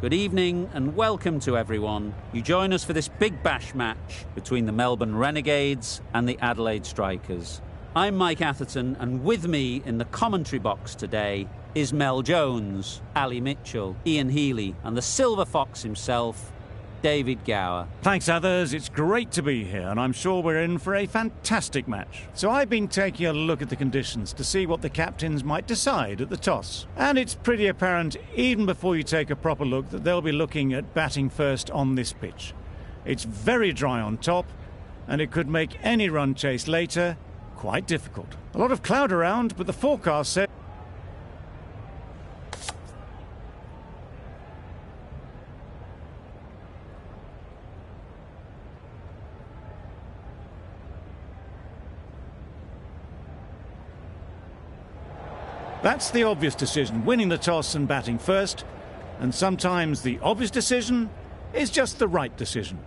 Good evening and welcome to everyone. You join us for this big bash match between the Melbourne Renegades and the Adelaide Strikers. I'm Mike Atherton, and with me in the commentary box today is Mel Jones, Ali Mitchell, Ian Healy and the Silver Fox himself, David Gower. Thanks, others. It's great to be here, and I'm sure we're in for a fantastic match. So I've been taking a look at the conditions to see what the captains might decide at the toss. And it's pretty apparent, even before you take a proper look, that they'll be looking at batting first on this pitch. It's very dry on top, and it could make any run chase later quite difficult. A lot of cloud around, but the forecast said that's the obvious decision, winning the toss and batting first. And sometimes the obvious decision is just the right decision.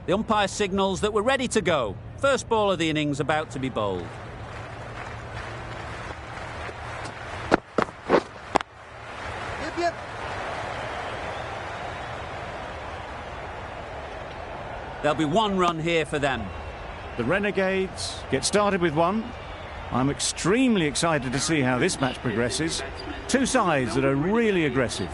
The umpire signals that we're ready to go. First ball of the innings about to be bowled. Yep, yep. There'll be one run here for them. The Renegades get started with one. I'm extremely excited to see how this match progresses. Two sides that are really aggressive.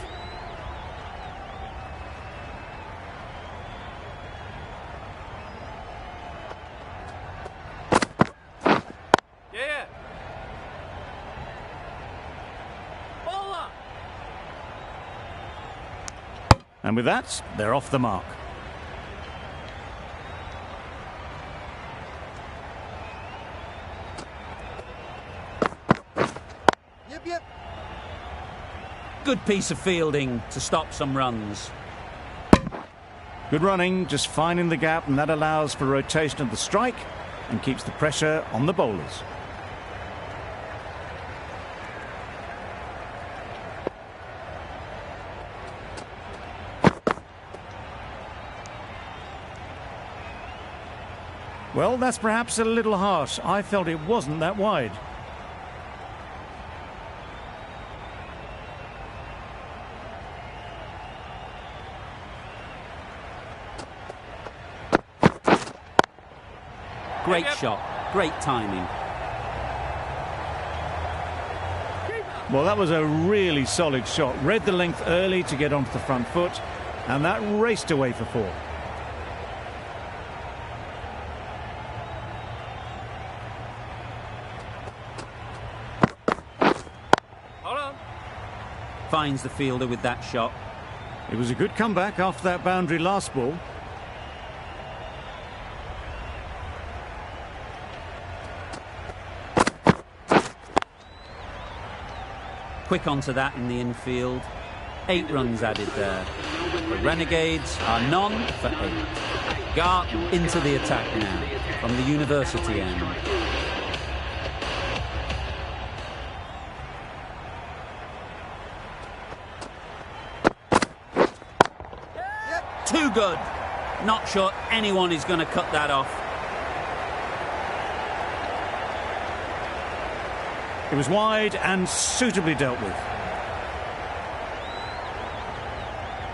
And with that, they're off the mark. Yep, yep. Good piece of fielding to stop some runs. Good running, just finding the gap, and that allows for rotation of the strike and keeps the pressure on the bowlers. Well, that's perhaps a little harsh. I felt it wasn't that wide. Great shot, great timing. Well, that was a really solid shot. Read the length early to get onto the front foot, and that raced away for four. Finds the fielder with that shot. It was a good comeback after that boundary last ball. Quick onto that in the infield. 8 runs added there. The Renegades are none for 8. Gart into the attack now from the university end. Too good. Not sure anyone is going to cut that off. It was wide and suitably dealt with.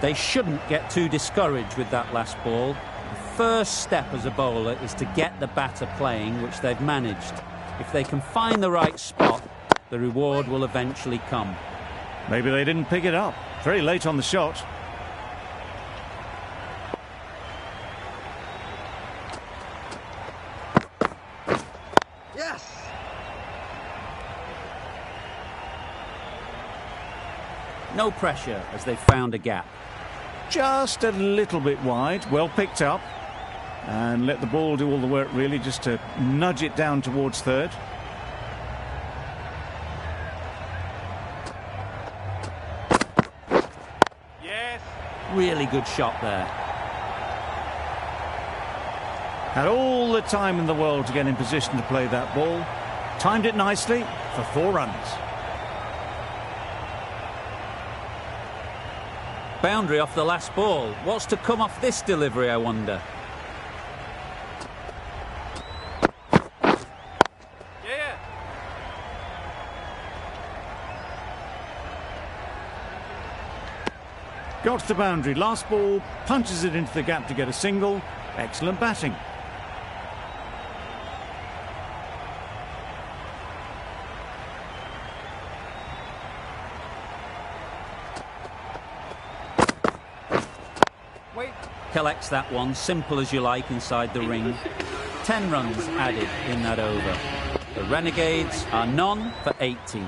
They shouldn't get too discouraged with that last ball. The first step as a bowler is to get the batter playing, which they've managed. If they can find the right spot, the reward will eventually come. Maybe they didn't pick it up. Very late on the shot. No pressure as they've found a gap. Just a little bit wide, well picked up. And let the ball do all the work, really, just to nudge it down towards third. Yes. Really good shot there. Had all the time in the world to get in position to play that ball. Timed it nicely for 4 runs. Boundary off the last ball. What's to come off this delivery, I wonder? Yeah. Got to the boundary. Last ball, punches it into the gap to get a single. Excellent batting. Collects that one, simple as you like, inside the ring. 10 runs added in that over. The Renegades are none for 18.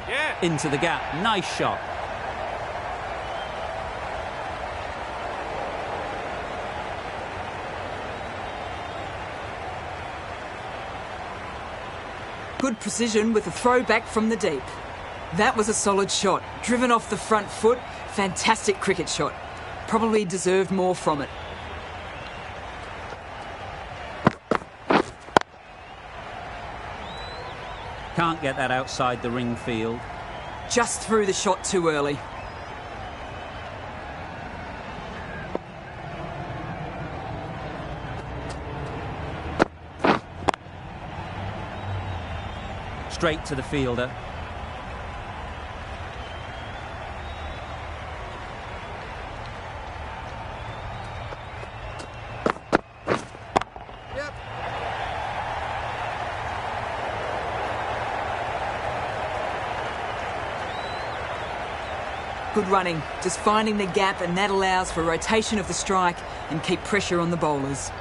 Yeah. Into the gap, nice shot. Good precision with a throw back from the deep. That was a solid shot, driven off the front foot. Fantastic cricket shot. Probably deserved more from it. Can't get that outside the ring field. Just threw the shot too early. Straight to the fielder. Good running, just finding the gap, and that allows for rotation of the strike and keep pressure on the bowlers.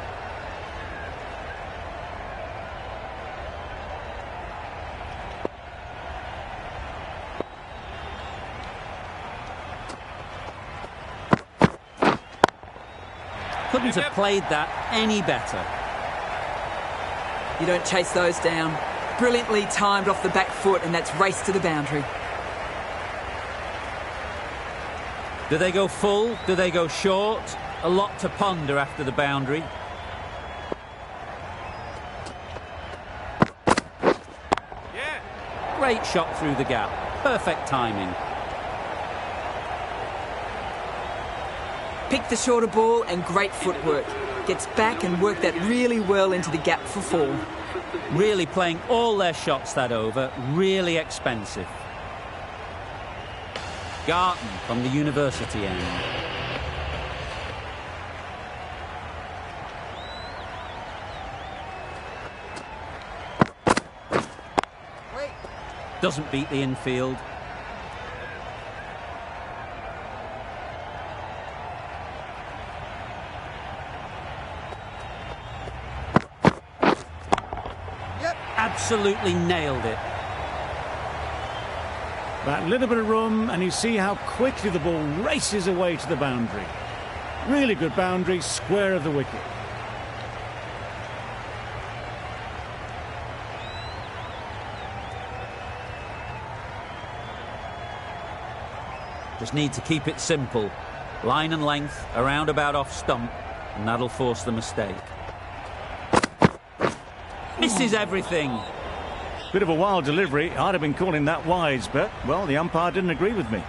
Couldn't have played that any better. You don't chase those down. Brilliantly timed off the back foot, and that's race to the boundary. Do they go full? Do they go short? A lot to ponder after the boundary. Yeah. Great shot through the gap. Perfect timing. Pick the shorter ball and great footwork. Gets back and worked that really well into the gap for 4. Really playing all their shots that over. Really expensive. Garton from the university end. Doesn't beat the infield. Absolutely nailed it. That little bit of room, and you see how quickly the ball races away to the boundary. Really good boundary, square of the wicket. Just need to keep it simple. Line and length, around about off stump, and that'll force the mistake. Misses everything. Bit of a wild delivery. I'd have been calling that wise, but, well, the umpire didn't agree with me.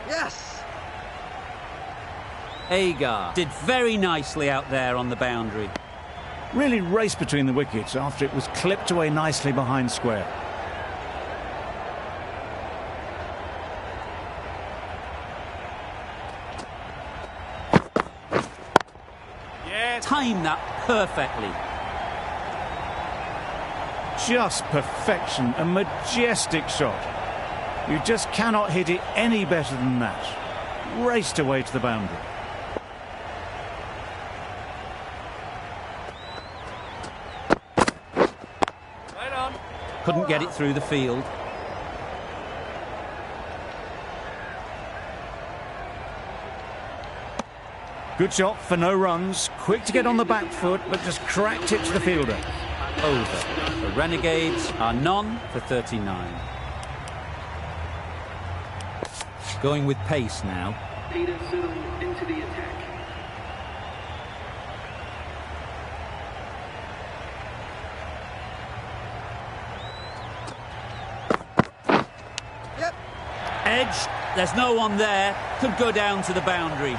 Yes! Agar did very nicely out there on the boundary. Really raced between the wickets after it was clipped away nicely behind square. Timed that perfectly. Just perfection, a majestic shot. You just cannot hit it any better than that. Raced away to the boundary. Right on. Couldn't get it through the field. Good shot for no runs. Quick to get on the back foot, but just cracked it to the fielder. Over. The Renegades are none for 39. Going with pace now. Peter Siddle into the attack. Yep. Edge. There's no one there. Could go down to the boundary.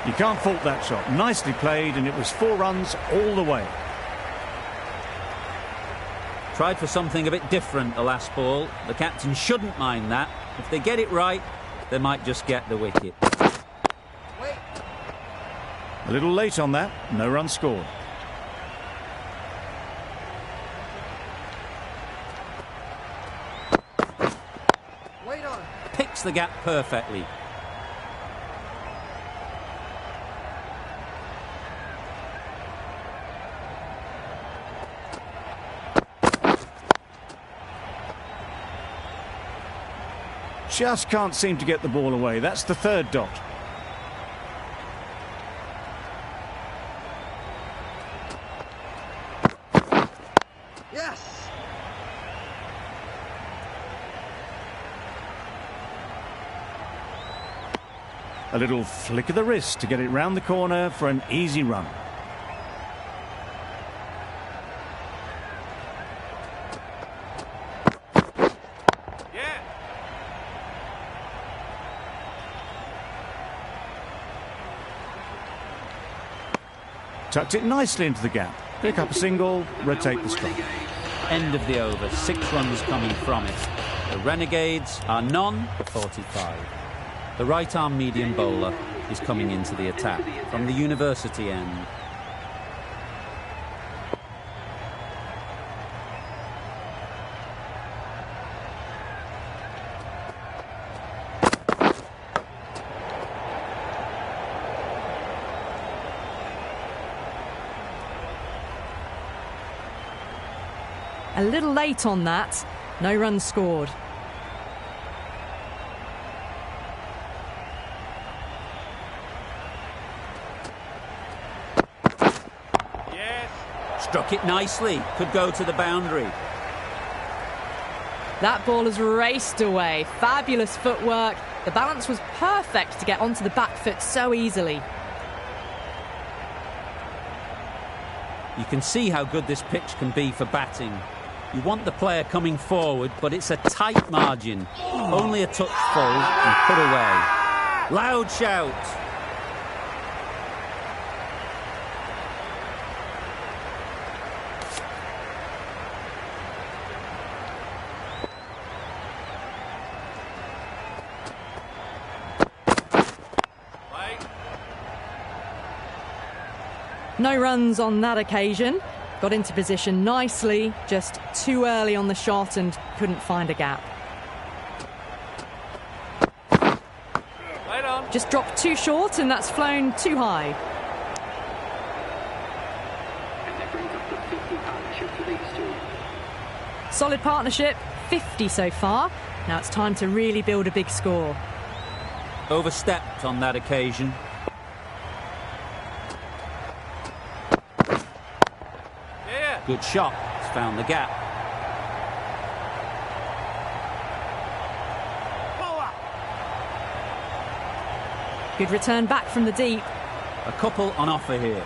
You can't fault that shot. Nicely played, and it was 4 runs all the way. Tried for something a bit different the last ball. The captain shouldn't mind that. If they get it right, they might just get the wicket. Wait. A little late on that. No run scored. Wait on. Picks the gap perfectly. Just can't seem to get the ball away. That's the 3rd dot. Yes. A little flick of the wrist to get it round the corner for an easy run. Tucked it nicely into the gap. Pick up a single, rotate the strike. End of the over. 6 runs coming from it. The Renegades are none for 45. The right-arm medium bowler is coming into the attack from the university end. A little late on that. No runs scored. Yes. Struck it nicely. Could go to the boundary. That ball has raced away. Fabulous footwork. The balance was perfect to get onto the back foot so easily. You can see how good this pitch can be for batting. You want the player coming forward, but it's a tight margin. Only a touch full and put away. Loud shout. No runs on that occasion. Got into position nicely, just too early on the shot and couldn't find a gap. Right on. Just dropped too short and that's flown too high. And that brings up the 50 partnership for these two. Solid partnership, 50 so far. Now it's time to really build a big score. Overstepped on that occasion. Good shot. It's found the gap. Good return back from the deep. A couple on offer here.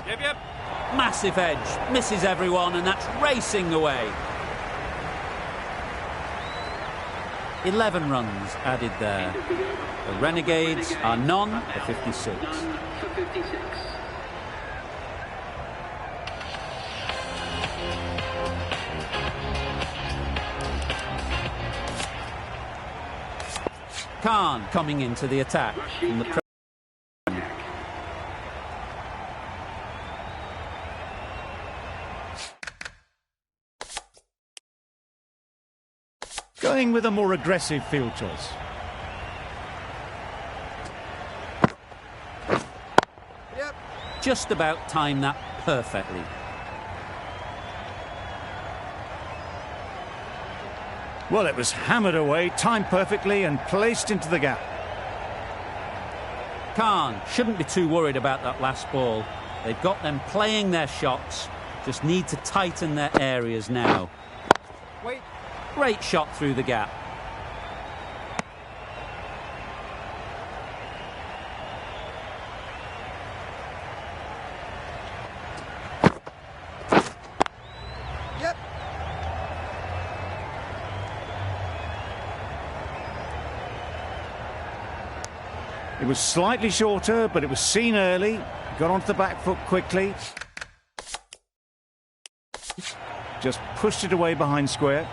Yep. Massive edge. Misses everyone, and that's racing away. 11 runs added there. The Renegades are none for 56. None for 56. Khan coming into the attack from the going with a more aggressive field choice. Yep. Just about timed that perfectly. Well, it was hammered away, timed perfectly and placed into the gap. Khan shouldn't be too worried about that last ball. They've got them playing their shots, just need to tighten their areas now. Wait. Great shot through the gap. Yep. It was slightly shorter, but it was seen early. Got onto the back foot quickly. Just pushed it away behind square.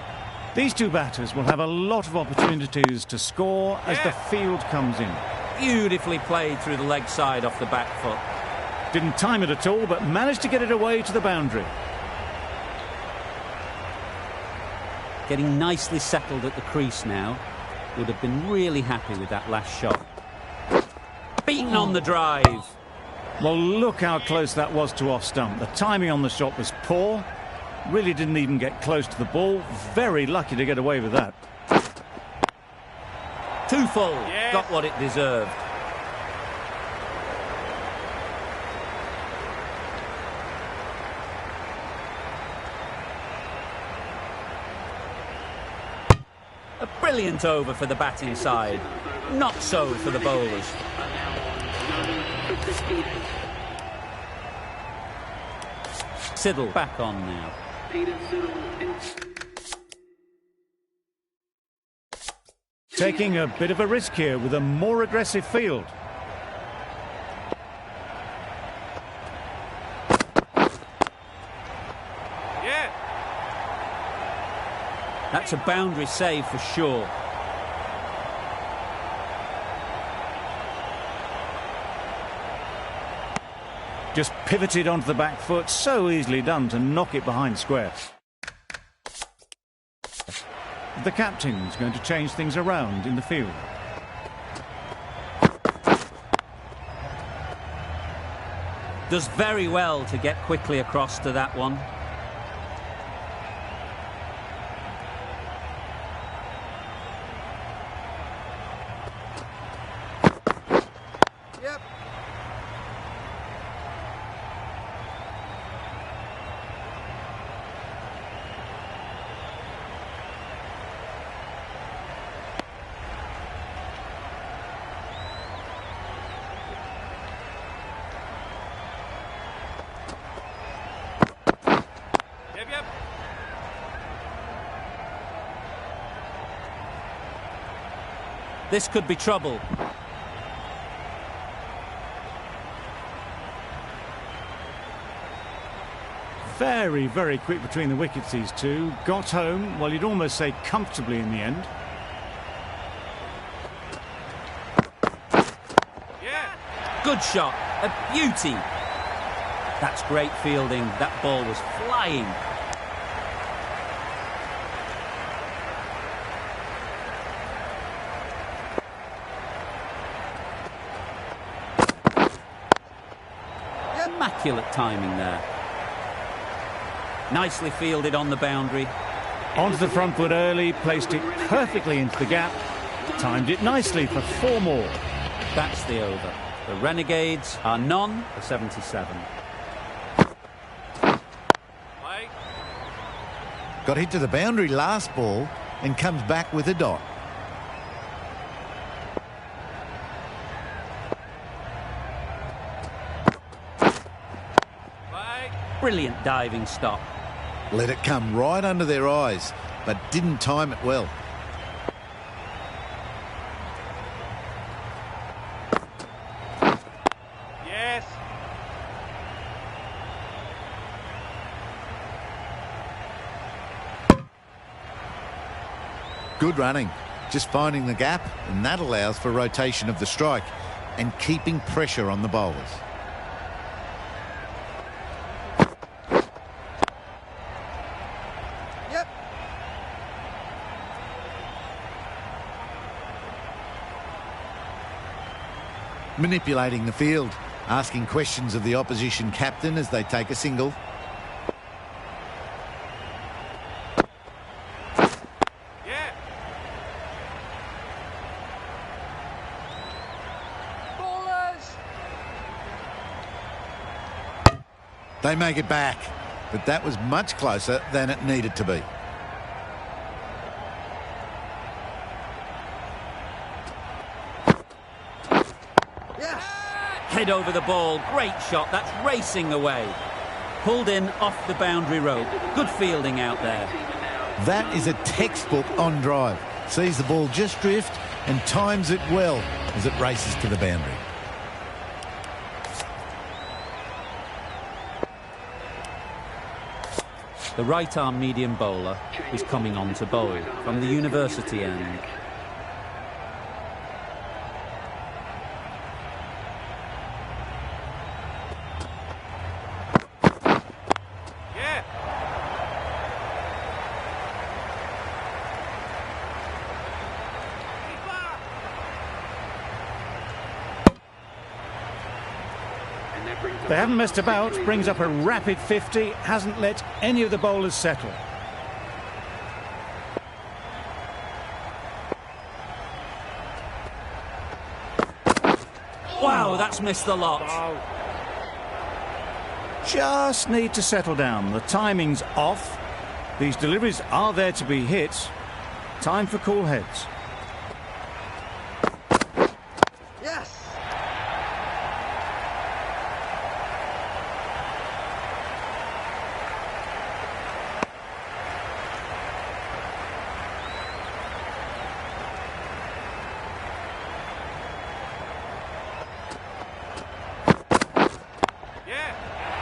These two batters will have a lot of opportunities to score as the field comes in. Beautifully played through the leg side off the back foot. Didn't time it at all, but managed to get it away to the boundary. Getting nicely settled at the crease now. Would have been really happy with that last shot. Beaten on the drive. Well, look how close that was to off stump. The timing on the shot was poor. Really didn't even get close to the ball. Very lucky to get away with that. Too full. Yes. Got what it deserved. A brilliant over for the batting side. Not so for the bowlers. Siddle back on now. Taking a bit of a risk here with a more aggressive field. Yeah. That's a boundary save for sure. Just pivoted onto the back foot, so easily done to knock it behind square. The captain's going to change things around in the field. Does very well to get quickly across to that one. Yep. Yep. This could be trouble. Very, very quick between the wickets, these two. Got home, well, you'd almost say comfortably in the end. Yeah. Good shot. A beauty. That's great fielding. That ball was flying. Immaculate timing there. Nicely fielded on the boundary. Onto the front foot early, placed it perfectly into the gap. Timed it nicely for 4 more. That's the over. The Renegades are none for 77. Play. Got hit to the boundary last ball and comes back with a dot. Play. Brilliant diving stop. Let it come right under their eyes, but didn't time it well. Yes. Good running. Just finding the gap, and that allows for rotation of the strike and keeping pressure on the bowlers. Yep. manipulating the field, asking questions of the opposition captain as they take a single. Yeah. They make it back, but that was much closer than it needed to be. Head over the ball, great shot, that's racing away. Pulled in off the boundary rope. Good fielding out there. That is a textbook on drive. Sees the ball just drift and times it well as it races to the boundary. The right-arm medium bowler is coming on to bowl from the university end. Yeah. They haven't messed about, brings up a rapid 50, hasn't let any of the bowlers settle. Wow, that's missed the lot. Just need to settle down. The timing's off. These deliveries are there to be hit. Time for cool heads. Yes.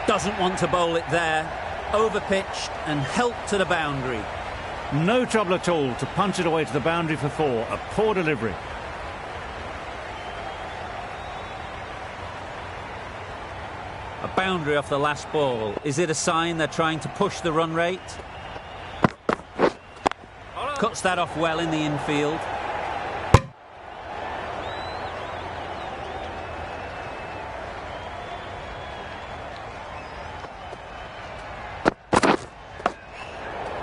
Doesn't want to bowl it there. Overpitched and helped to the boundary. No trouble at all to punch it away to the boundary for 4. A poor delivery. A boundary off the last ball. Is it a sign they're trying to push the run rate? Cuts that off well in the infield.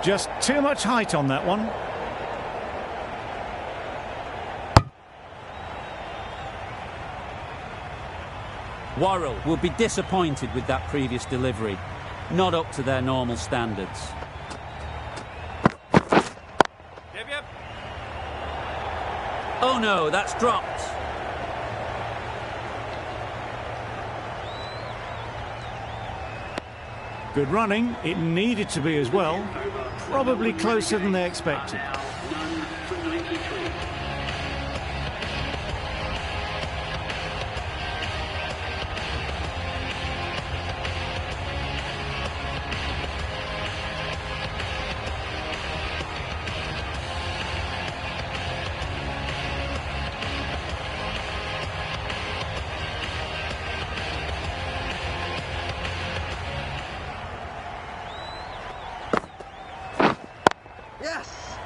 Just too much height on that one. Worrell will be disappointed with that previous delivery. Not up to their normal standards. Yep, yep. Oh no, that's dropped. Good running. It needed to be as well. Probably closer than they expected. None for 93.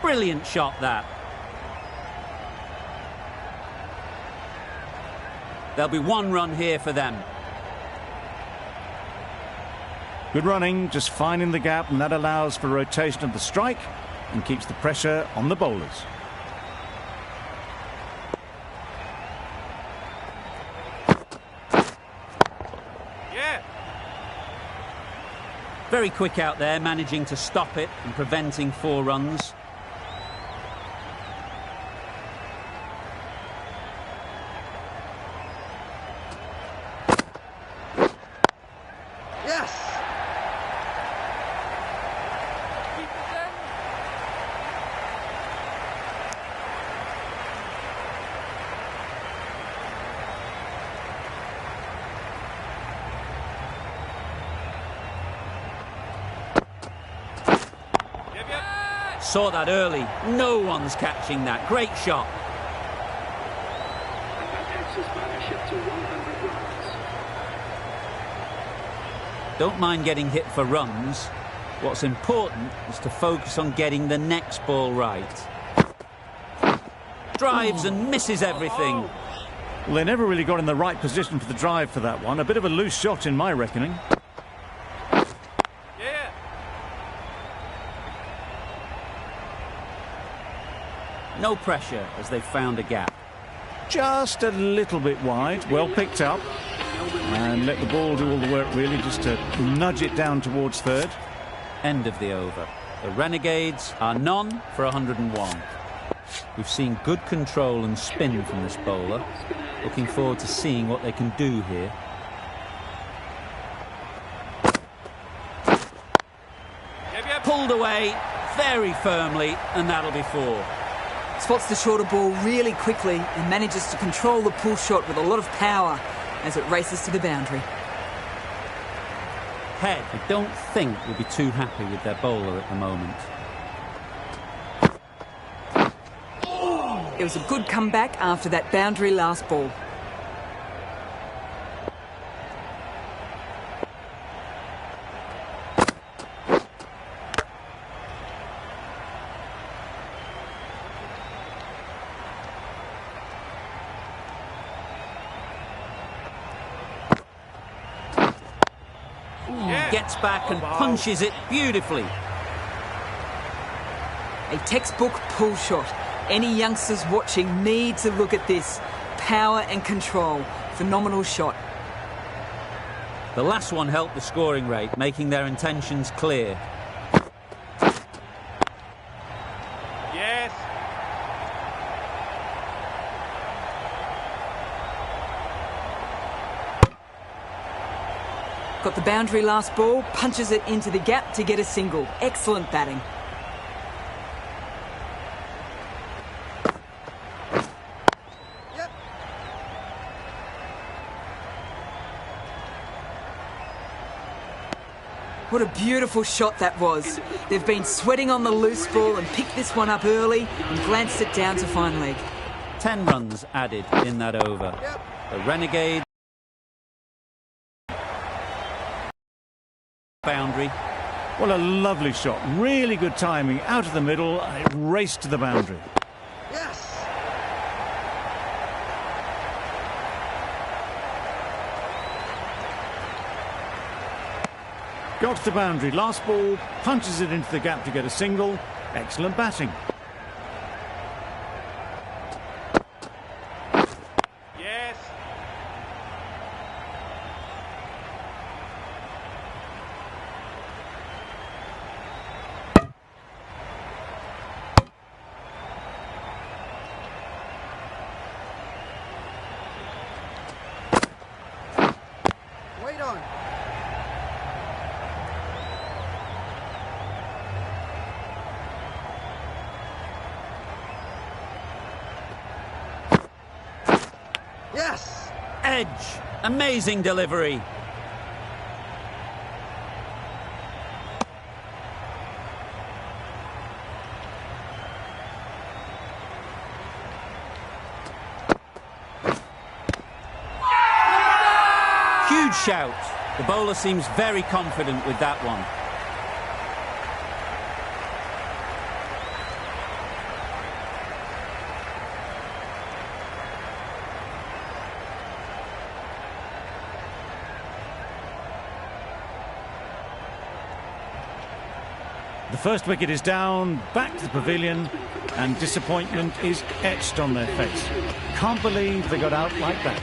Brilliant shot, that. There'll be 1 run here for them. Good running, just finding the gap, and that allows for rotation of the strike and keeps the pressure on the bowlers. Yeah. Very quick out there, managing to stop it and preventing 4 runs. Saw that early. No one's catching that. Great shot. And that takes his partnership to 100 runs. Don't mind getting hit for runs. What's important is to focus on getting the next ball right. Drives and misses everything. Well, they never really got in the right position for the drive for that one. A bit of a loose shot in my reckoning. Yeah. No pressure as they've found a gap. Just a little bit wide. Well picked up. And let the ball do all the work, really, just to nudge it down towards third. End of the over. The Renegades are none for 101. We've seen good control and spin from this bowler. Looking forward to seeing what they can do here. Pulled away very firmly, and that'll be 4. Spots the shorter ball really quickly and manages to control the pull shot with a lot of power as it races to the boundary. Head, I don't think will be too happy with their bowler at the moment. It was a good comeback after that boundary last ball. Gets back and punches it beautifully. A textbook pull shot. Any youngsters watching need to look at this. Power and control. Phenomenal shot. The last one helped the scoring rate, making their intentions clear. Yes. Got the boundary last ball, punches it into the gap to get a single. Excellent batting. Yep. What a beautiful shot that was. They've been sweating on the loose ball and picked this one up early and glanced it down to fine leg. 10 runs added in that over. Yep. The Renegades boundary. Well, a lovely shot. Really good timing. Out of the middle, and it raced to the boundary. Yes. Got to the boundary. Last ball, punches it into the gap to get a single. Excellent batting. Yes. Wait on. Yes. Edge. Amazing delivery. Huge shout. The bowler seems very confident with that one. The first wicket is down, back to the pavilion, and disappointment is etched on their face. Can't believe they got out like that.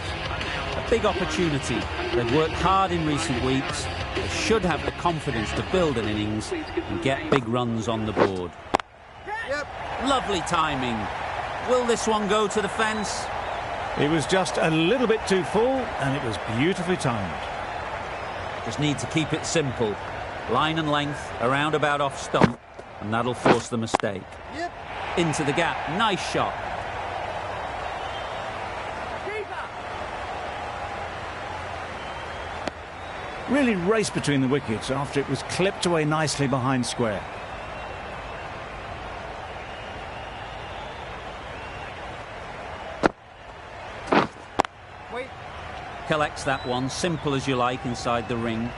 A big opportunity. They've worked hard in recent weeks. They should have the confidence to build an innings and get big runs on the board. Yep. Lovely timing. Will this one go to the fence? It was just a little bit too full, and it was beautifully timed. Just need to keep it simple. Line and length, around about off stump, and that'll force the mistake. Yep. Into the gap. Nice shot. Really raced between the wickets after it was clipped away nicely behind square. Wait. Collects that one, simple as you like, inside the ring.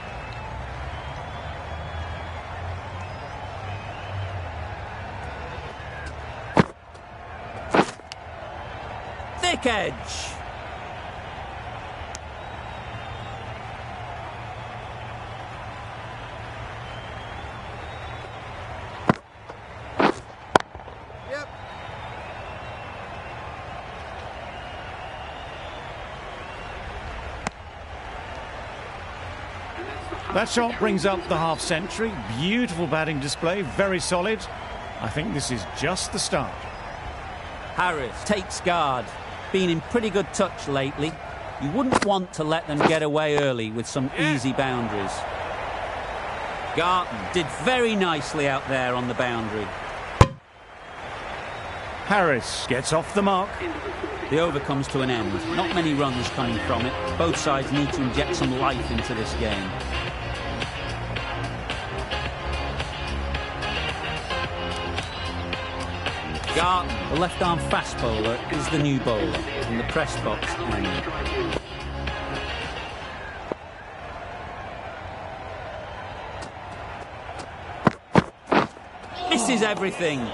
Thick edge. That shot brings up the half-century. Beautiful batting display, very solid. I think this is just the start. Harris takes guard. Been in pretty good touch lately. You wouldn't want to let them get away early with some easy boundaries. Garton did very nicely out there on the boundary. Harris gets off the mark. The over comes to an end. Not many runs coming from it. Both sides need to inject some life into this game. Garton, the left-arm fast bowler, is the new bowler in the press box end. Misses everything.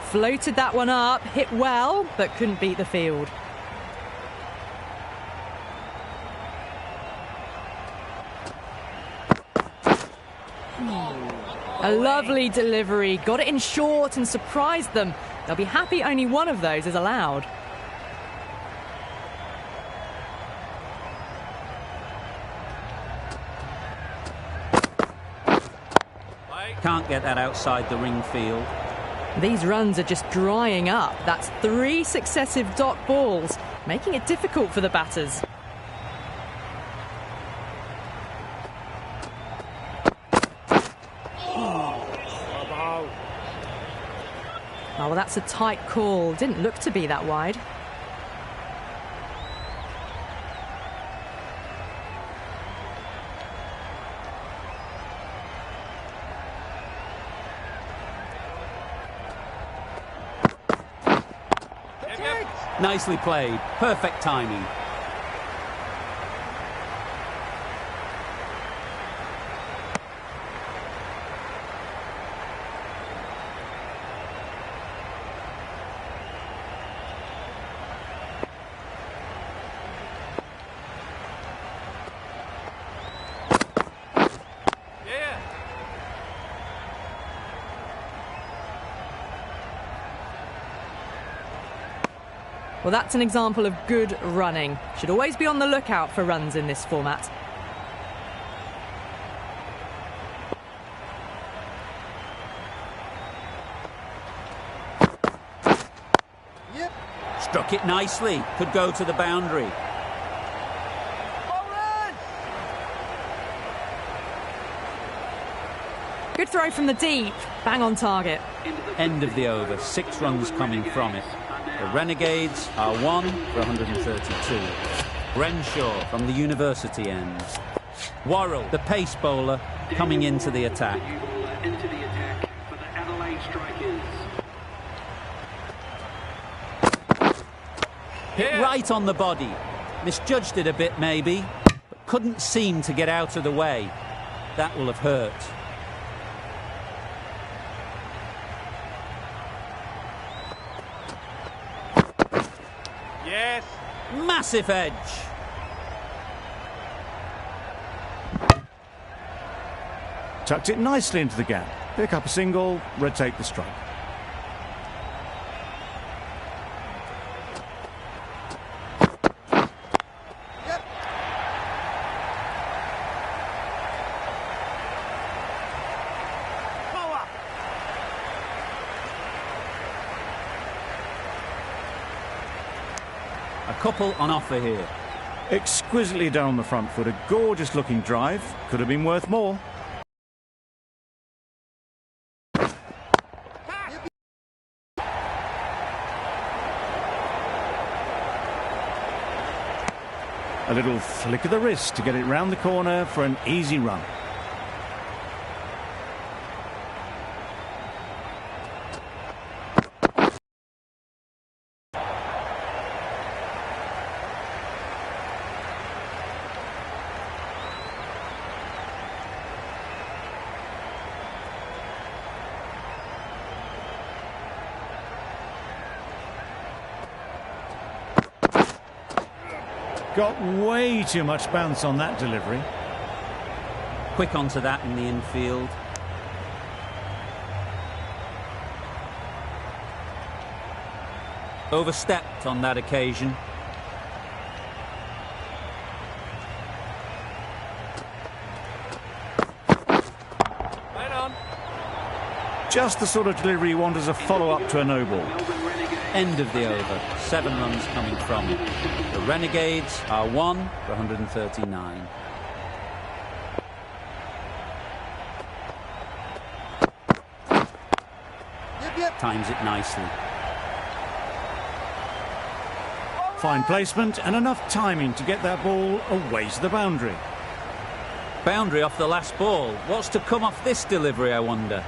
Floated that one up, hit well, but couldn't beat the field. A lovely delivery, got it in short and surprised them. They'll be happy only one of those is allowed. Can't get that outside the ring field. These runs are just drying up. That's 3 successive dot balls, making it difficult for the batters. Oh, well, that's a tight call. Didn't look to be that wide. Nicely played. Perfect timing. Well, that's an example of good running. Should always be on the lookout for runs in this format. Yep. Struck it nicely. Could go to the boundary. Good throw from the deep. Bang on target. End of the over. 6 runs coming from it. The Renegades are 1 for 132. Renshaw from the university end. Worrell, the pace bowler, coming into the attack. Into the attack for the Adelaide Strikers. Hit right on the body. Misjudged it a bit maybe, but couldn't seem to get out of the way. That will have hurt. Yes. Massive edge. Tucked it nicely into the gap. Pick up a single, rotate the strike. Yep. Power. A couple on offer here. Exquisitely done on the front foot. A gorgeous looking drive. Could have been worth more. A little flick of the wrist to get it round the corner for an easy run. Got way too much bounce on that delivery. Quick onto that in the infield. Overstepped on that occasion. Just the sort of delivery you want as a follow-up to a no ball. End of the over. 7 runs coming from it. The Renegades are 1 for 139. Times it nicely. Fine placement and enough timing to get that ball away to the boundary. Boundary off the last ball. What's to come off this delivery, I wonder?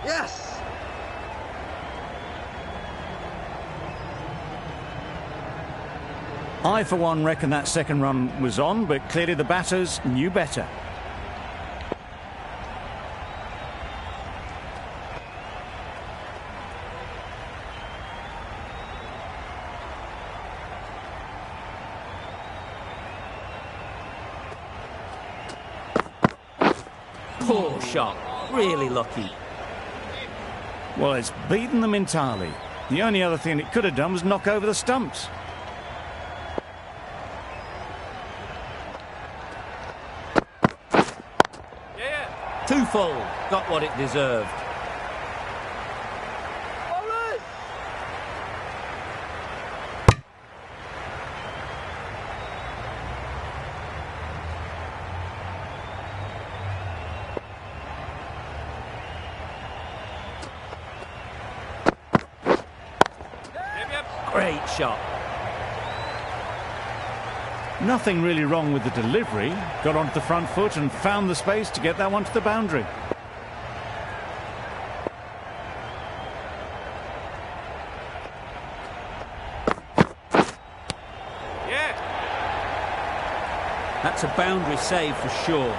Yes! I, for one, reckon that second run was on, but clearly the batters knew better. Poor shot. Really lucky. Well, it's beaten them entirely. The only other thing it could have done was knock over the stumps. Too full. Got what it deserved. Great shot. Nothing really wrong with the delivery. Got onto the front foot and found the space to get that one to the boundary. That's a boundary save for sure.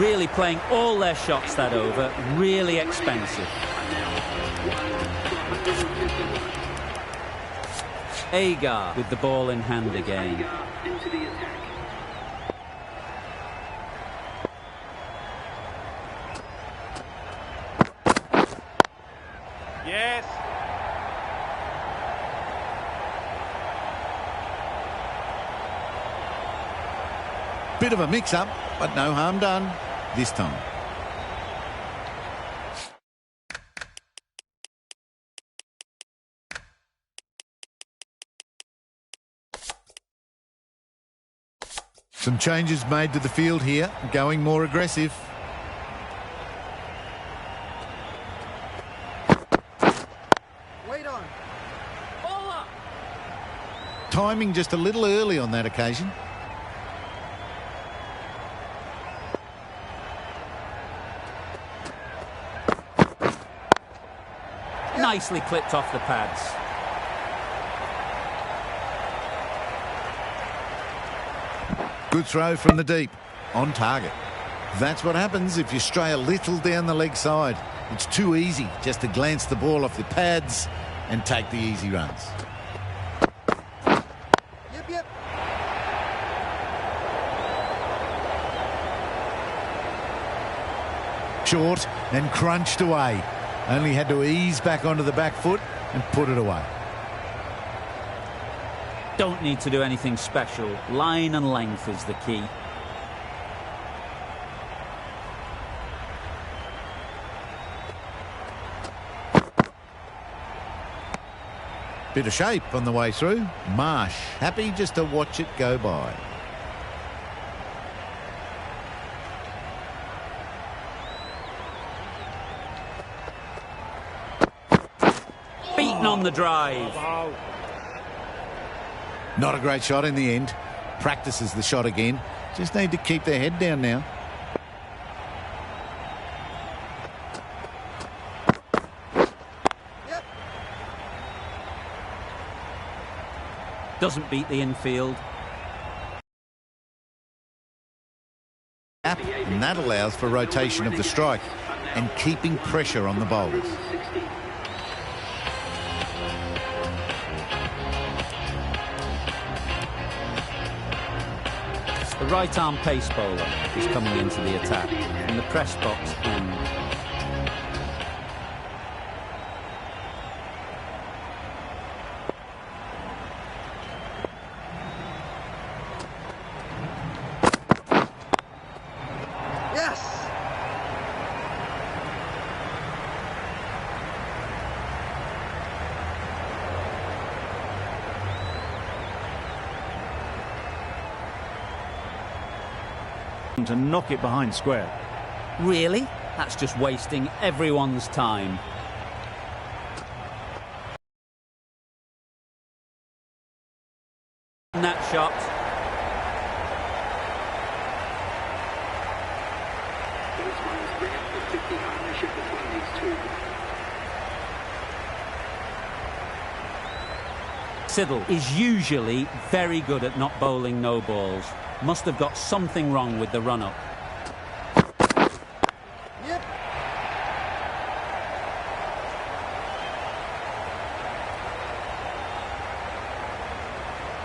Really playing all their shots that over. Really expensive. Agar with the ball in hand again. Yes. Bit of a mix-up, but no harm done this time. Some changes made to the field here, going more aggressive. Wait on. Timing just a little early on that occasion. Nicely clipped off the pads. Good throw from the deep, on target. That's what happens if you stray a little down the leg side. It's too easy just to glance the ball off the pads and take the easy runs. Yep. Short and crunched away. Only had to ease back onto the back foot and put it away. Don't need to do anything special. Line and length is the key. Bit of shape on the way through. Marsh happy just to watch it go by. Beaten on the drive. Not a great shot in the end. Practices the shot again. Just need to keep their head down now. Yep. Doesn't beat the infield. And that allows for rotation of the strike and keeping pressure on the bowlers. The right-arm pace bowler is coming into the attack from the press box end. to knock it behind square. Really? That's just wasting everyone's time. That shot. Those ones 350 partnership between these two. Siddle is usually very good at not bowling no balls. Must have got something wrong with the run-up. Yep.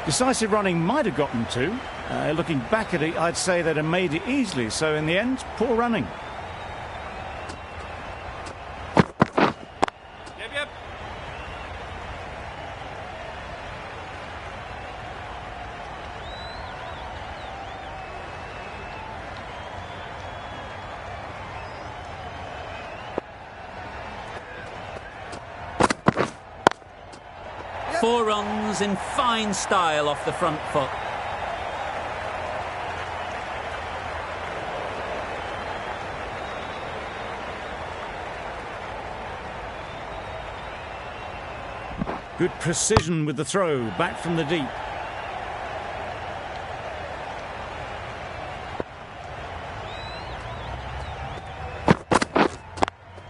Decisive running might have gotten two. Looking back at it, I'd say they'd have made it easily. So in the end, poor running. Yep. Four runs in fine style off the front foot. Good precision with the throw, back from the deep.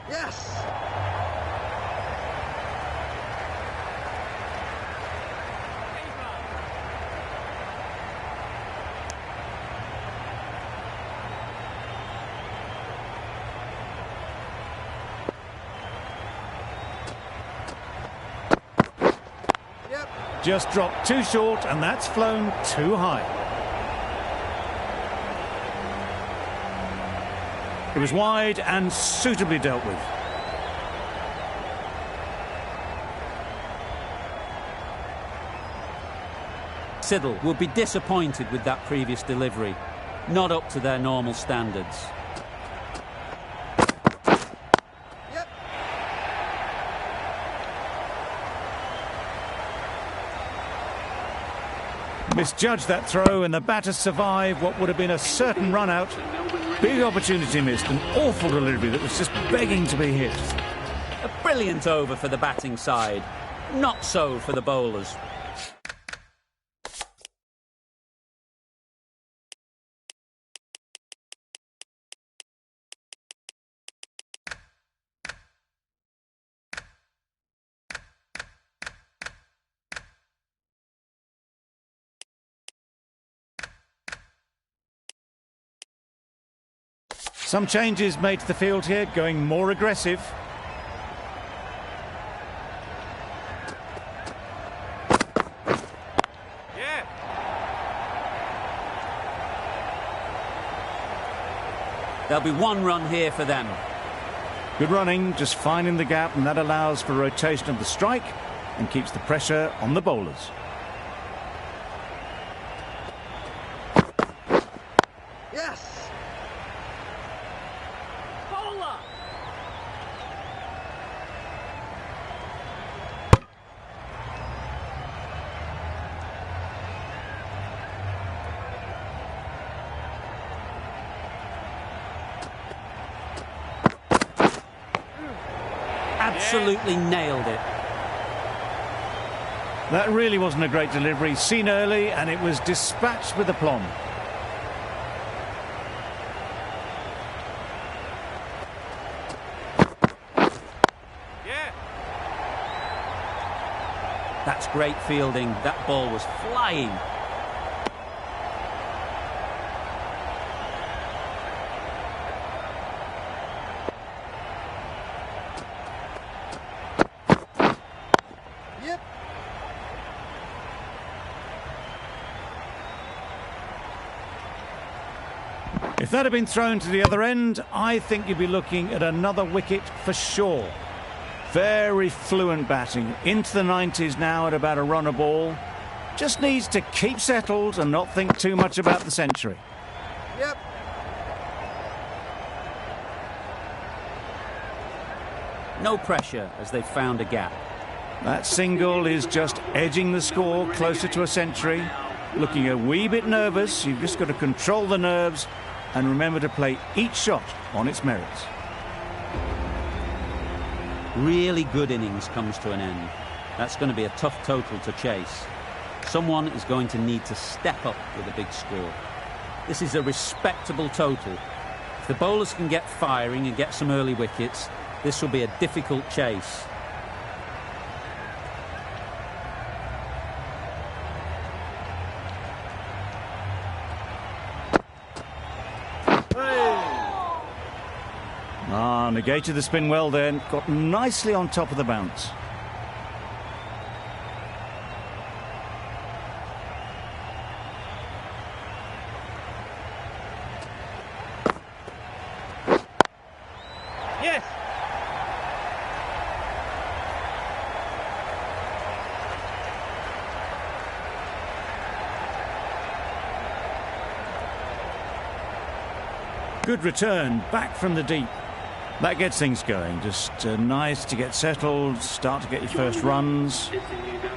Yes. Yep. Just dropped too short, and that's flown too high. It was wide and suitably dealt with. Siddle will be disappointed with that previous delivery. Not up to their normal standards. Yep. Misjudged that throw, and the batter survived what would have been a certain run out. Big opportunity missed, an awful delivery that was just begging to be hit. A brilliant over for the batting side. Not so for the bowlers. Some changes made to the field here, going more aggressive. There'll be one run here for them. Good running, just finding the gap, and that allows for rotation of the strike and keeps the pressure on the bowlers. Yes. Absolutely nailed it. That really wasn't a great delivery, seen early, and it was dispatched with aplomb. That's great fielding. That ball was flying. Yep. If that had been thrown to the other end, I think you'd be looking at another wicket for sure. Very fluent batting, into the 90s now at about a run a ball. Just needs to keep settled and not think too much about the century. Yep. No pressure as they've found a gap. That single is just edging the score closer to a century. Looking a wee bit nervous, you've just got to control the nerves and remember to play each shot on its merits. Really good innings comes to an end. That's going to be a tough total to chase. Someone is going to need to step up with a big score. This is a respectable total. If the bowlers can get firing and get some early wickets, this will be a difficult chase. Negated the spin well then, got nicely on top of the bounce. Yes. Good return, back from the deep. That gets things going. Just nice to get settled, start to get your first runs.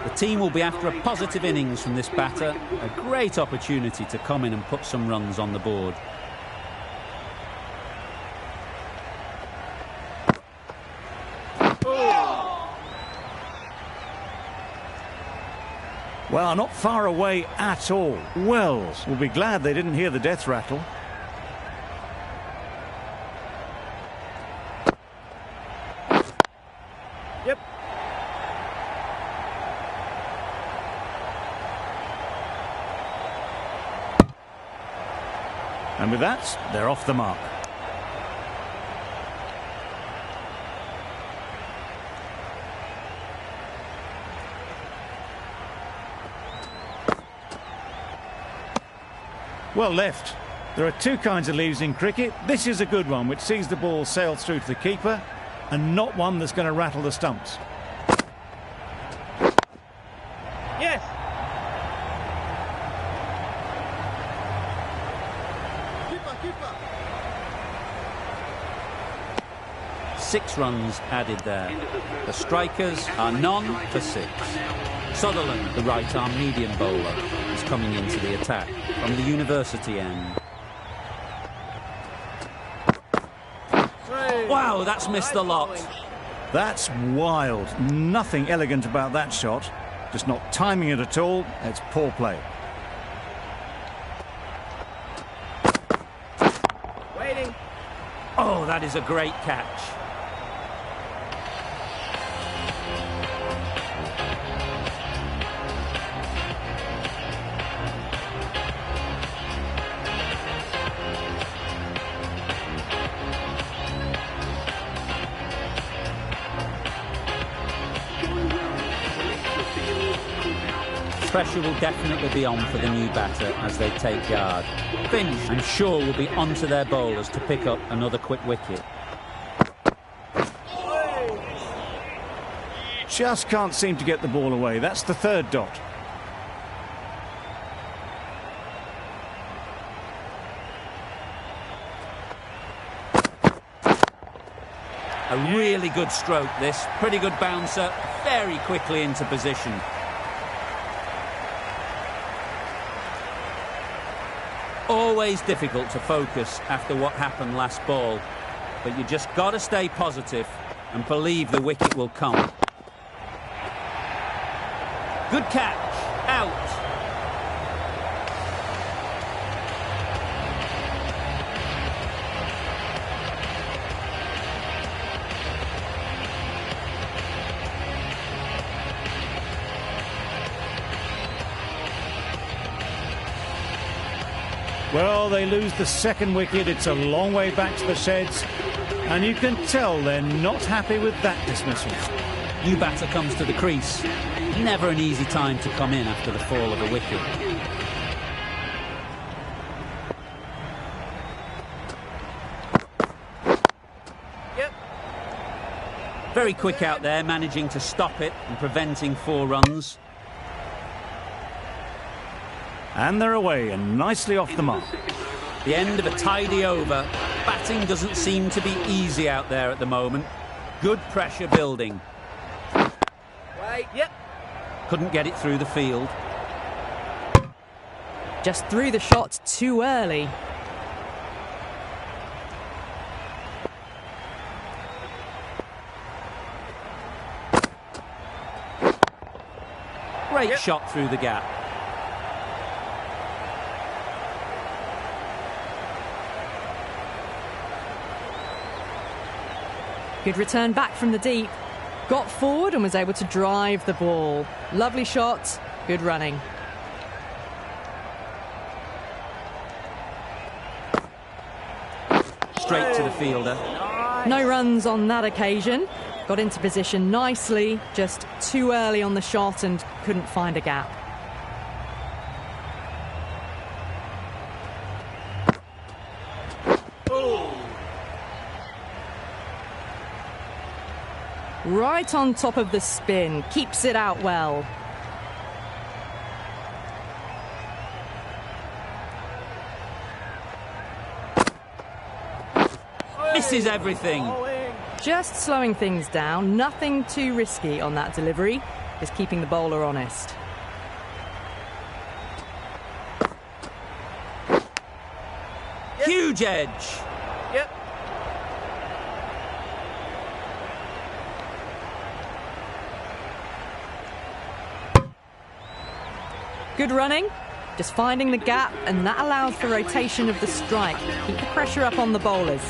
The team will be after a positive innings from this batter. A great opportunity to come in and put some runs on the board. Well, not far away at all. Wells will be glad they didn't hear the death rattle. Yep. And with that, they're off the mark. Well left. There are two kinds of leaves in cricket. This is a good one, which sees the ball sail through to the keeper, and not one that's going to rattle the stumps. Yes. Keeper. 6 runs added there. The strikers are none for 6. Sutherland, the right-arm medium bowler, is coming into the attack from the university end. Wow, that's missed the lot. That's wild. Nothing elegant about that shot. Just not timing it at all. It's poor play. Waiting. Oh, that is a great catch. Pressure will definitely be on for the new batter as they take guard. Finch, I'm sure, will be onto their bowlers to pick up another quick wicket. Just can't seem to get the ball away. That's the third dot. A really good stroke, this. Pretty good bouncer, very quickly into position. Always difficult to focus after what happened last ball, but you just got to stay positive and believe the wicket will come. Good catch, out. Well, they lose the second wicket. It's a long way back to the sheds, and you can tell they're not happy with that dismissal. New batter comes to the crease. Never an easy time to come in after the fall of a wicket. Yep. Very quick out there, managing to stop it and preventing 4 runs. And they're away and nicely off the mark. The end of a tidy over. Batting doesn't seem to be easy out there at the moment. Good pressure building. Wait. Yep. Couldn't get it through the field. Just threw the shot too early. Great shot through the gap. Good return back from the deep. Got forward and was able to drive the ball. Lovely shot, good running. Straight to the fielder. No runs on that occasion. Got into position nicely, just too early on the shot and couldn't find a gap. Right on top of the spin, keeps it out well. Misses everything. Just slowing things down, nothing too risky on that delivery, just keeping the bowler honest. Huge edge. Yep. Good running, just finding the gap, and that allows for rotation of the strike. Keep the pressure up on the bowlers.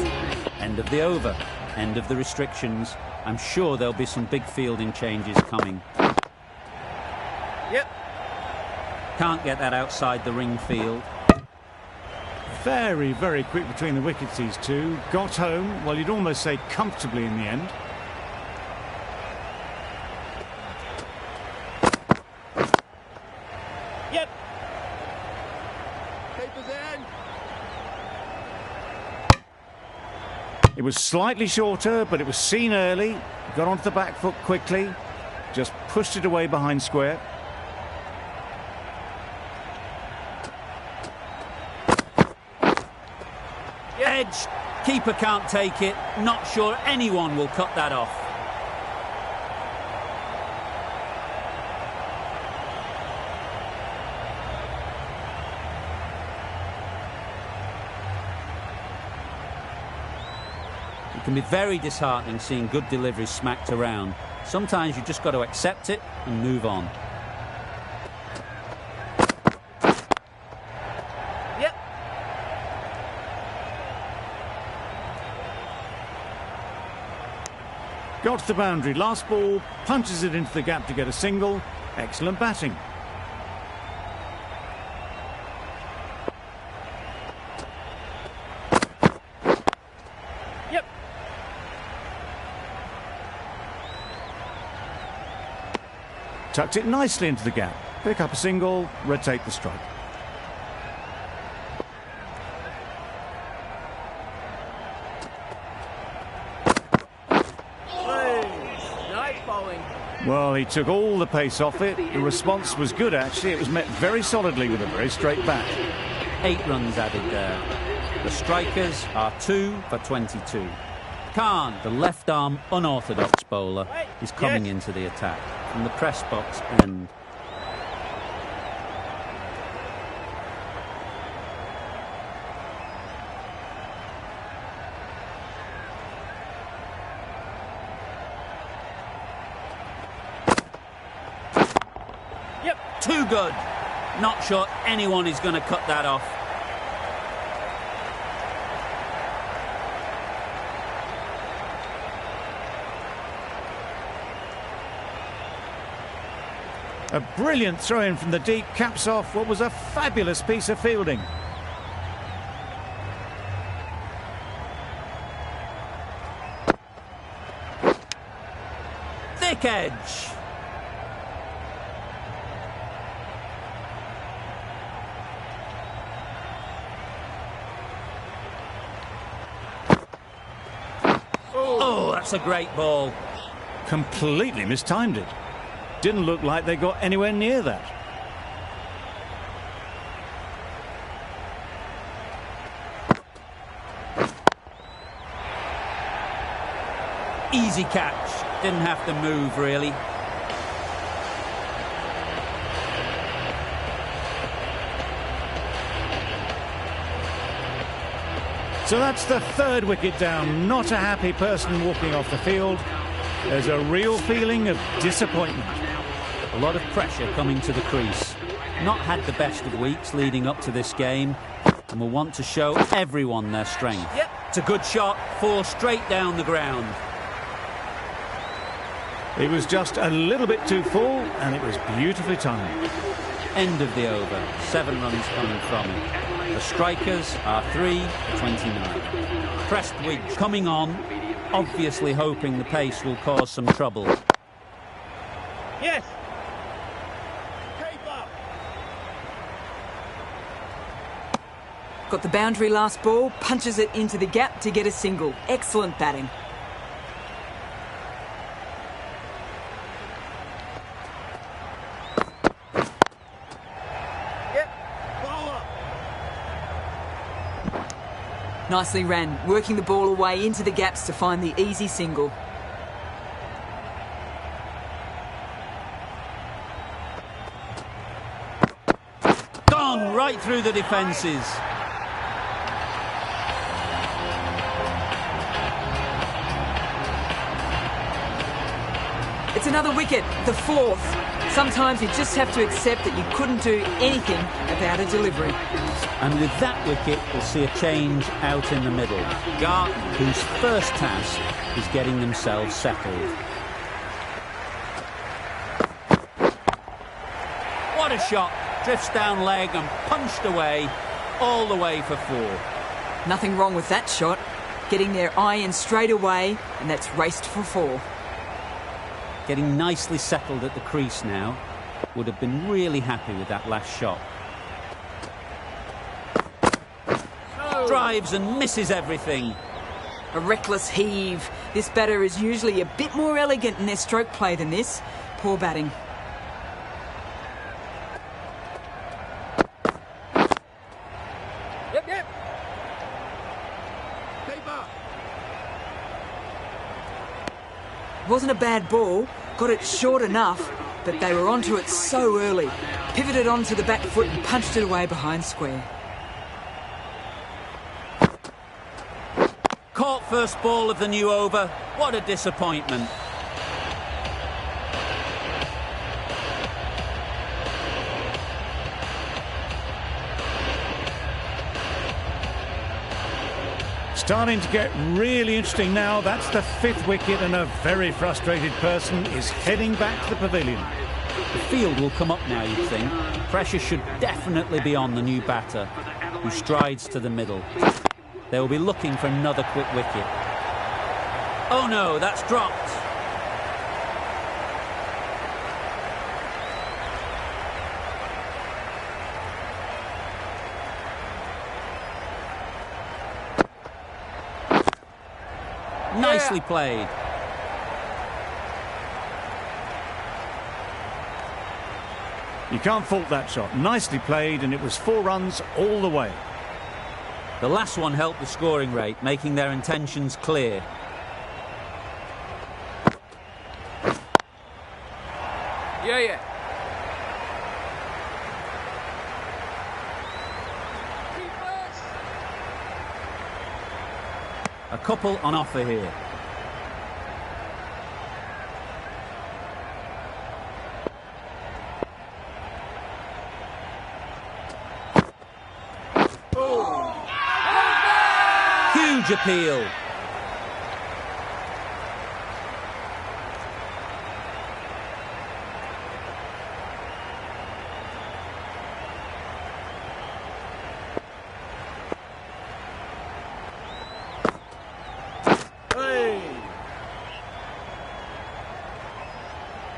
End of the over. End of the restrictions. I'm sure there'll be some big fielding changes coming. Yep. Can't get that outside the ring field. Very, very quick between the wickets, these two. Got home, well, you'd almost say comfortably in the end. Yep. Papers in. It was slightly shorter, but it was seen early. Got onto the back foot quickly. Just pushed it away behind square. Edge. Keeper can't take it. Not sure anyone will cut that off. It can be very disheartening seeing good deliveries smacked around. Sometimes you just got to accept it and move on. Yep. Got to the boundary. Last ball, punches it into the gap to get a single. Excellent batting. Yep. Tucked it nicely into the gap. Pick up a single, rotate the strike. Nice bowling. Well, he took all the pace off it. The response was good, actually. It was met very solidly with a very straight bat. 8 runs added there. The strikers are 2 for 22. Khan, the left-arm unorthodox bowler, is coming into the attack from the press box end. Yep. Too good. Not sure anyone is going to cut that off. A brilliant throw-in from the deep, caps off what was a fabulous piece of fielding. Thick edge. Oh, that's a great ball. Completely mistimed it. Didn't look like they got anywhere near that. Easy catch. Didn't have to move, really. So that's the 3rd wicket down. Not a happy person walking off the field. There's a real feeling of disappointment. A lot of pressure coming to the crease. Not had the best of weeks leading up to this game and will want to show everyone their strength. Yep. It's a good shot, 4 straight down the ground. It was just a little bit too full, and it was beautifully timed. End of the over, 7 runs coming from it. The strikers are 3-29. Prestwich coming on, obviously hoping the pace will cause some trouble. Yes. Keep up. Got the boundary last ball, punches it into the gap to get a single. Excellent batting. Nicely ran, working the ball away into the gaps to find the easy single. Gone right through the defences. It's another wicket, the 4th. Sometimes you just have to accept that you couldn't do anything about a delivery. And with that wicket, we'll see a change out in the middle. Garton, whose first task is getting themselves settled. What a shot! Drifts down leg and punched away, all the way for 4. Nothing wrong with that shot. Getting their eye in straight away, and that's raced for 4. Getting nicely settled at the crease now. Would have been really happy with that last shot. Drives and misses everything. A reckless heave. This batter is usually a bit more elegant in their stroke play than this. Poor batting. Yep, yep. Keep up. Wasn't a bad ball. Got it short enough, but they were onto it so early. Pivoted onto the back foot and punched it away behind square. Caught first ball of the new over. What a disappointment. Starting to get really interesting now. That's the 5th wicket, and a very frustrated person is heading back to the pavilion. The field will come up now, you'd think. Pressure should definitely be on the new batter, who strides to the middle. They will be looking for another quick wicket. Oh no, that's dropped. Nicely played. You can't fault that shot. Nicely played, and it was 4 runs all the way. The last one helped the scoring rate, making their intentions clear. Yeah. A couple on offer here. Huge appeal.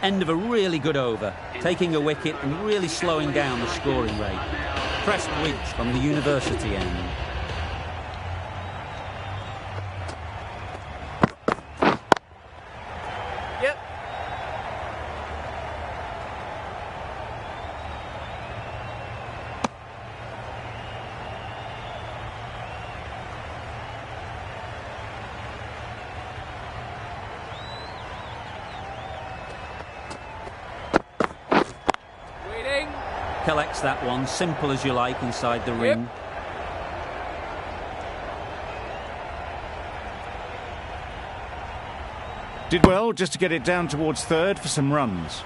End of a really good over, taking a wicket and really slowing down the scoring rate. Prestwich from the university end. Yep. Collects that one, simple as you like, inside the ring. Did well just to get it down towards 3rd for some runs.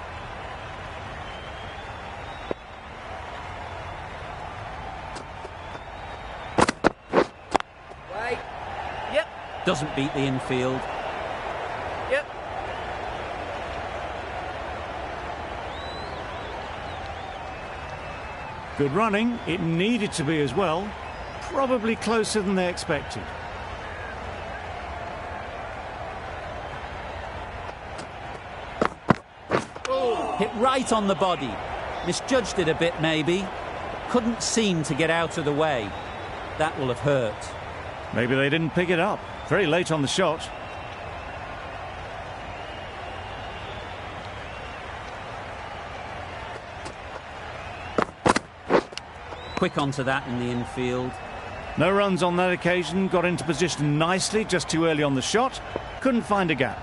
doesn't beat the infield. Yep. Good running. It needed to be as well. Probably closer than they expected. Hit right on the body. Misjudged it a bit, maybe. Couldn't seem to get out of the way. That will have hurt. Maybe they didn't pick it up. Very late on the shot. Quick onto that in the infield. No runs on that occasion. Got into position nicely, just too early on the shot. Couldn't find a gap.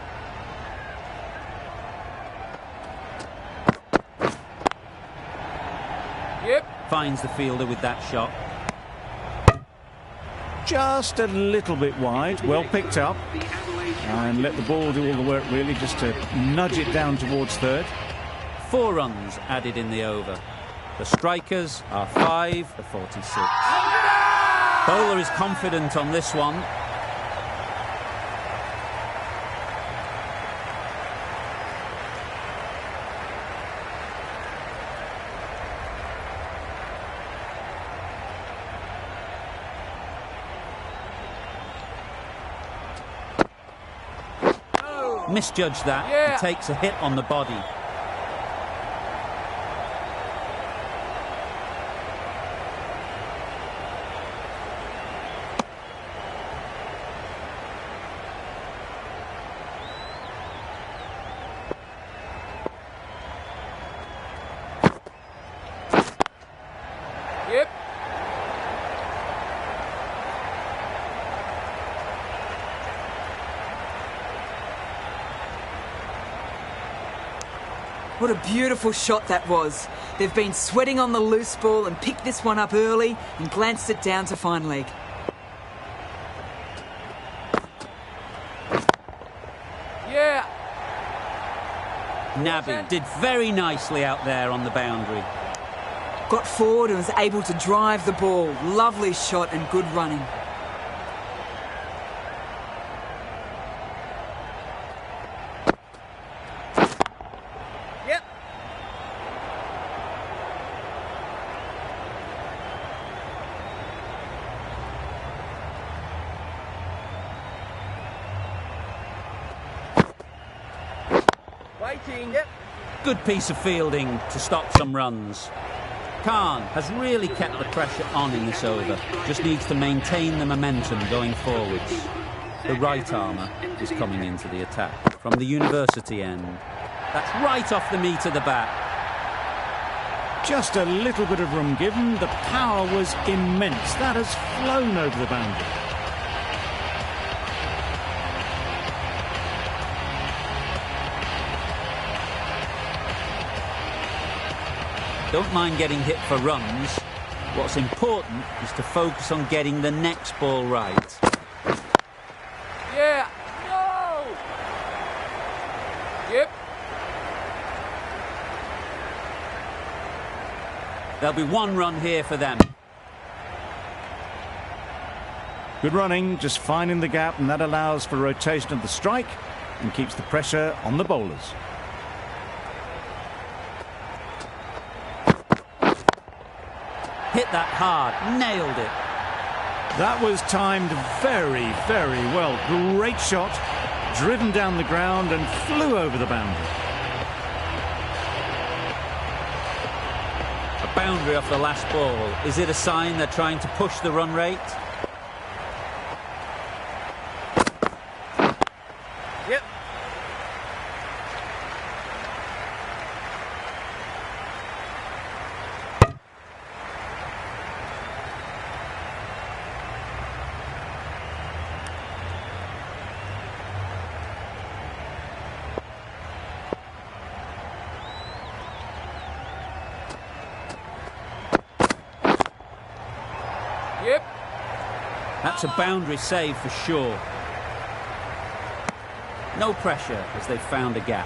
Yep. Finds the fielder with that shot. Just a little bit wide. Well picked up. And let the ball do all the work, really, just to nudge it down towards third. 4 runs added in the over. The strikers are 5 for 46. Bowler is confident on this one. Misjudged that. Yeah. He takes a hit on the body. Yep. What a beautiful shot that was. They've been sweating on the loose ball and picked this one up early and glanced it down to fine leg. Yeah. Nabby did very nicely out there on the boundary. Got forward and was able to drive the ball. Lovely shot and good running. Yep. Waiting. Yep. Good piece of fielding to stop some runs. Khan has really kept the pressure on in this over. Just needs to maintain the momentum going forwards. The right armour is coming into the attack from the university end. That's right off the meat of the bat. Just a little bit of room given. The power was immense. That has flown over the boundary. Don't mind getting hit for runs. What's important is to focus on getting the next ball right. Yeah. No. Yep. There'll be 1 run here for them. Good running, just finding the gap, and that allows for rotation of the strike and keeps the pressure on the bowlers. Hit that hard, nailed it. That was timed very, very well. Great shot, driven down the ground and flew over the boundary. A boundary off the last ball. Is it a sign they're trying to push the run rate? Yep. Yep. That's a boundary save for sure. No pressure as they've found a gap.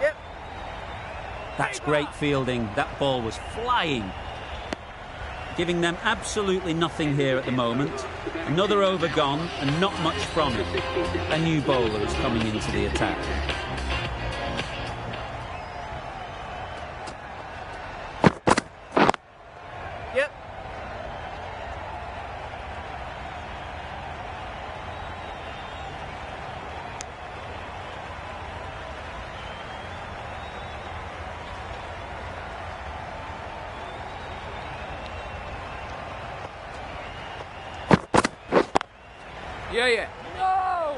Yep. great fielding. That ball was flying. Giving them absolutely nothing here at the moment. Another over gone and not much from it. A new bowler is coming into the attack. Yep. Yeah. No!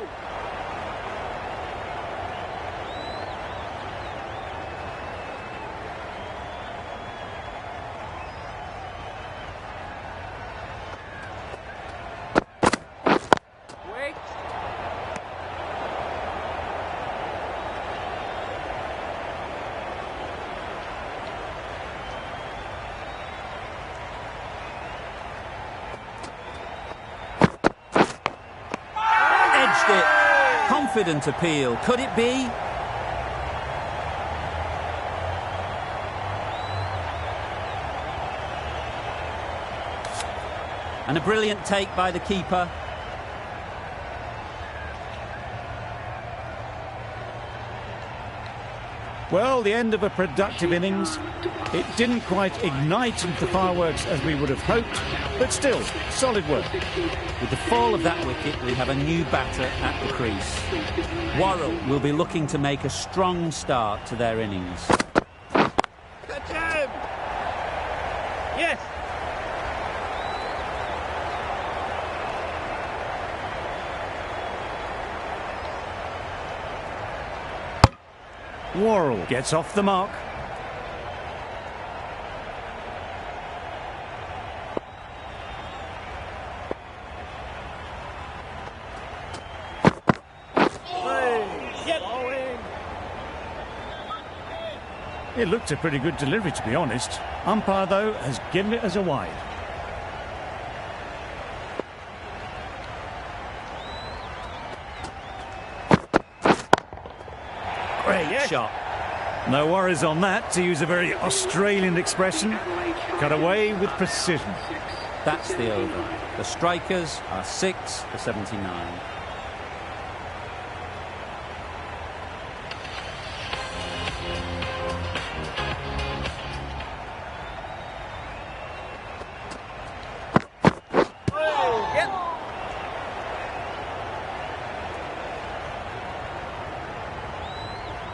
Wait. Confident appeal. Could it be? And a brilliant take by the keeper. Well, the end of a productive innings. It didn't quite ignite into the fireworks as we would have hoped, but still, solid work. With the fall of that wicket, we have a new batter at the crease. Worrell will be looking to make a strong start to their innings. Catch him! Yes! Worrell gets off the mark. It looked a pretty good delivery, to be honest. Umpire, though, has given it as a wide. Great shot. No worries on that, to use a very Australian expression. Cut away with precision. That's the over. The strikers are 6 for 79.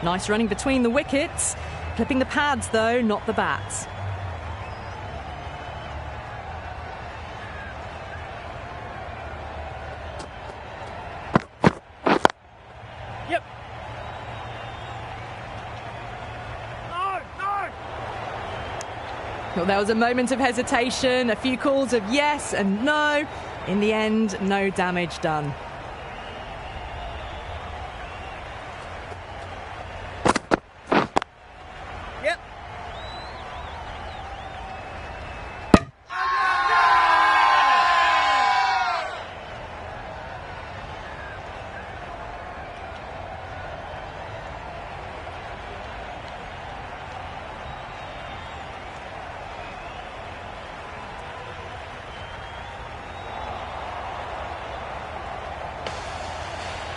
Nice running between the wickets. Clipping the pads, though, not the bats. Yep. No! Well, there was a moment of hesitation, a few calls of yes and no. In the end, no damage done.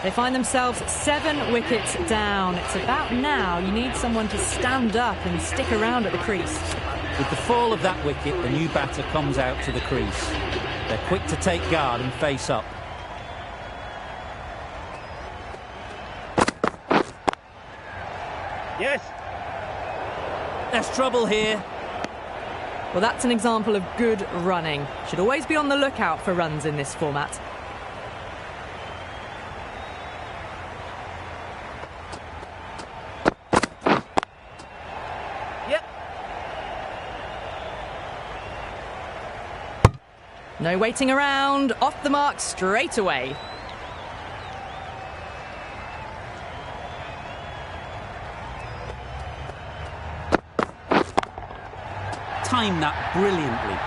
They find themselves 7 wickets down. It's about now you need someone to stand up and stick around at the crease. With the fall of that wicket, the new batter comes out to the crease. They're quick to take guard and face up. Yes! There's trouble here. Well, that's an example of good running. Should always be on the lookout for runs in this format. No waiting around, off the mark straight away. Timed that brilliantly.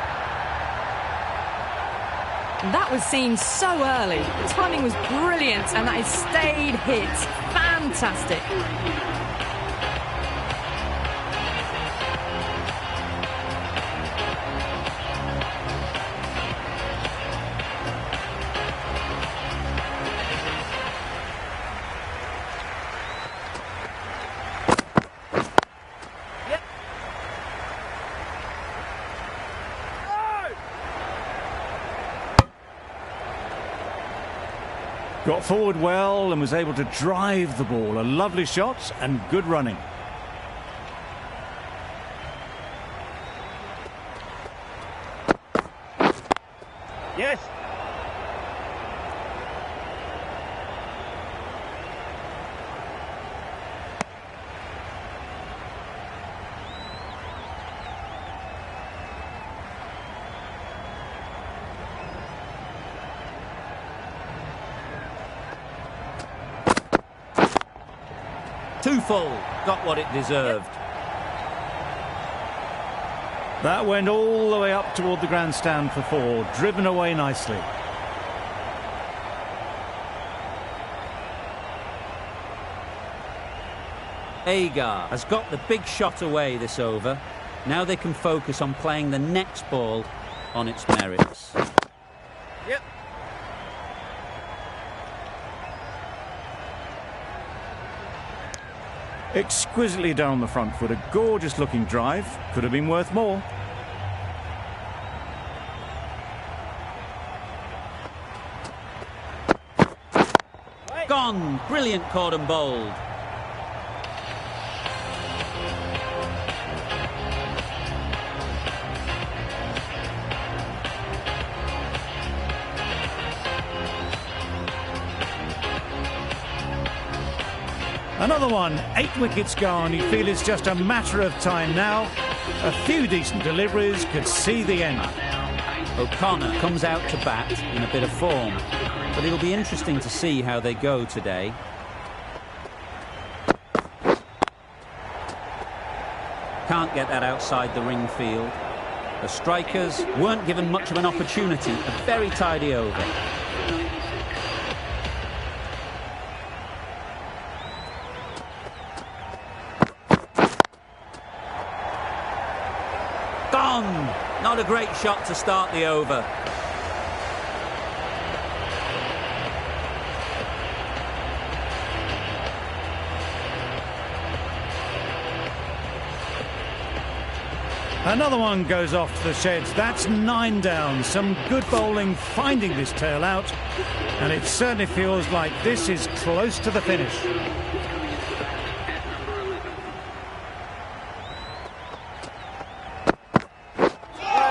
That was seen so early. The timing was brilliant and that is stayed hit. Fantastic. Got forward well and was able to drive the ball. A lovely shot and good running. Yes. Too full. Got what it deserved. That went all the way up toward the grandstand for 4, driven away nicely. Agar has got the big shot away this over. Now they can focus on playing the next ball on its merits. Yep. Exquisitely done on the front foot. A gorgeous looking drive. Could have been worth more. Gone. Brilliant cordon bowled. Another one, 8 wickets gone. You feel it's just a matter of time now. A few decent deliveries could see the end. O'Connor comes out to bat in a bit of form, but it'll be interesting to see how they go today. Can't get that outside the ring field. The strikers weren't given much of an opportunity. A very tidy over. Gone! Not a great shot to start the over. Another one goes off to the sheds. That's 9 down. Some good bowling finding this tail out. And it certainly feels like this is close to the finish.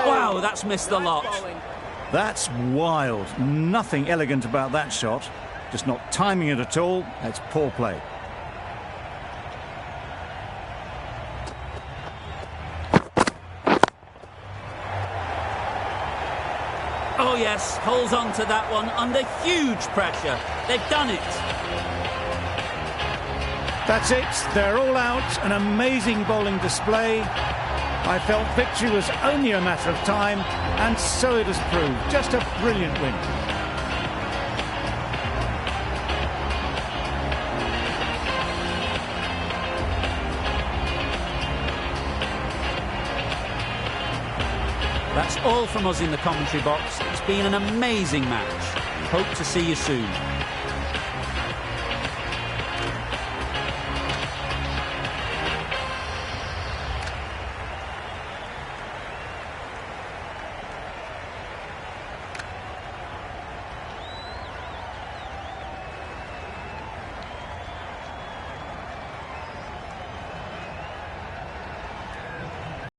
Wow, that's missed the lot. That's wild. Nothing elegant about that shot. Just not timing it at all. It's poor play. Oh yes, holds on to that one under huge pressure. They've done it. That's it. They're all out. An amazing bowling display. I felt victory was only a matter of time, and so it has proved. Just a brilliant win. That's all from us in the commentary box. It's been an amazing match. Hope to see you soon.